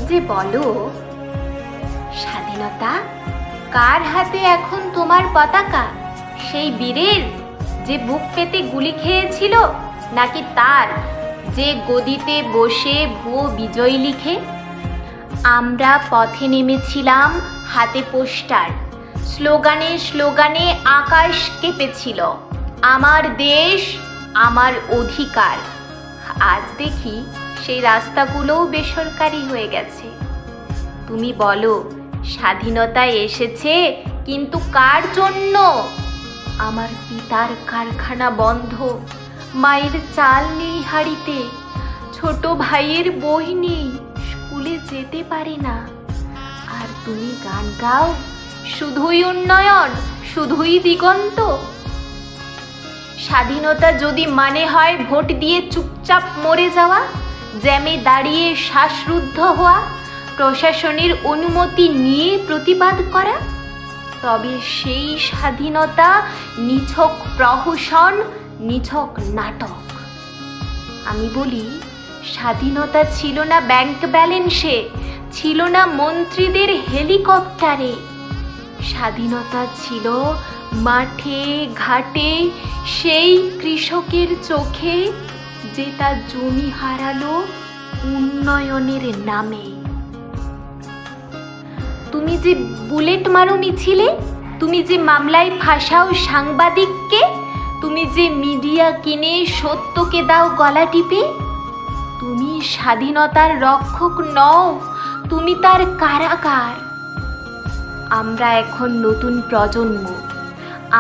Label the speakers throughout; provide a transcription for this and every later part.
Speaker 1: যে বলো, স্বাধীনতা কার হাতে এখন তোমার পতাকা? সেই বীরের যে বুক পেতে গুলি খেয়েছিল, নাকি তার যে গদিতে বসে ভুয়ো বিজয় লিখে? আমরা পথে নেমেছিলাম হাতে পোস্টার, স্লোগানে স্লোগানে আকাশ কেঁপেছিল, আমার দেশ আমার অধিকার। আজ দেখি সেই রাস্তাগুলোও বেসরকারি হয়ে গেছে। তুমি বলো, স্বাধীনতা এসেছে কিন্তু কার জন্য? আমার পিতার কারখানা বন্ধ, মায়ের চাল নেই হাঁড়িতে, ছোট ভাইয়ের বই নেই, স্কুলে যেতে পারে না। আর তুমি গান গাও, শুধুই উন্নয়ন, শুধুই দিগন্ত। স্বাধীনতা যদি মানে হয় ভোট দিয়ে চুপচাপ মরে যাওয়া, জ্যামে দাঁড়িয়ে শ্বাসরুদ্ধ হওয়া, প্রশাসনের অনুমতি নিয়ে প্রতিবাদ করা, তবে সেই স্বাধীনতা নিছক প্রহসন, নিছক নাটক। আমি বলি, স্বাধীনতা ছিল না ব্যাংক ব্যালেন্সে, ছিল না মন্ত্রীদের হেলিকপ্টারে। স্বাধীনতা ছিল মাঠে ঘাটে সেই কৃষকের চোখে, যে তার জমি হারালো উন্নয়নের নামে। তুমি যে বুলেট মারো মিছিলে, তুমি যে মামলায় ফাঁসাও সাংবাদিককে, তুমি যে মিডিয়া কিনে সত্যকে দাও গলা টিপে, তুমি স্বাধীনতার রক্ষক নও, তুমি তার কারাগার। আমরা এখন নতুন প্রজন্ম,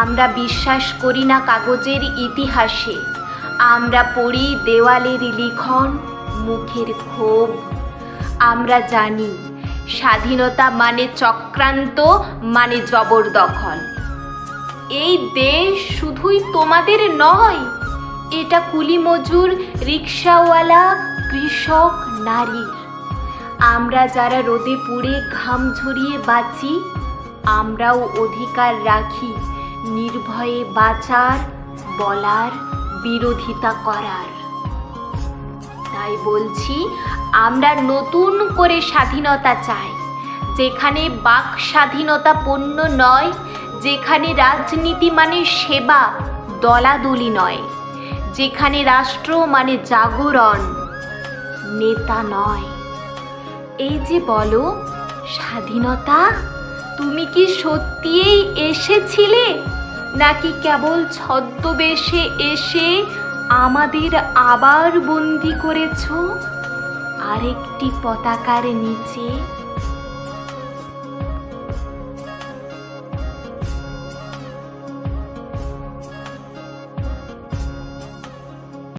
Speaker 1: আমরা বিশ্বাস করি না কাগজের ইতিহাসে, আমরা পড়ি দেওয়ালের লিখন, মুখের ক্ষোভ। আমরা জানি স্বাধীনতা মানে চক্রান্ত, মানে জবরদখল। এই দেশ শুধুই তোমাদের নয়, এটা কুলি মজুর, রিক্সাওয়ালা, কৃষক, নারীর। আমরা যারা রোদে পুড়ে ঘাম ঝরিয়ে বাঁচি, আমরাও অধিকার রাখি নির্ভয়ে বাঁচার, বলার, বিরোধিতা করার। তাই বলছি, আমরা নতুন করে স্বাধীনতা চাই, যেখানে বাক স্বাধীনতা পণ্য নয়, যেখানে রাজনীতি মানে সেবা, দলাদলি নয়, যেখানে রাষ্ট্র মানে জাগরণ, নেতা নয়। এই যে বলো, স্বাধীনতা তুমি কি সত্যিই এসেছিলে, নাকি কেবল ছদ্মবেশে এসে আমাদের আবার বন্দি করেছো আরেকটি পতাকার নিচে?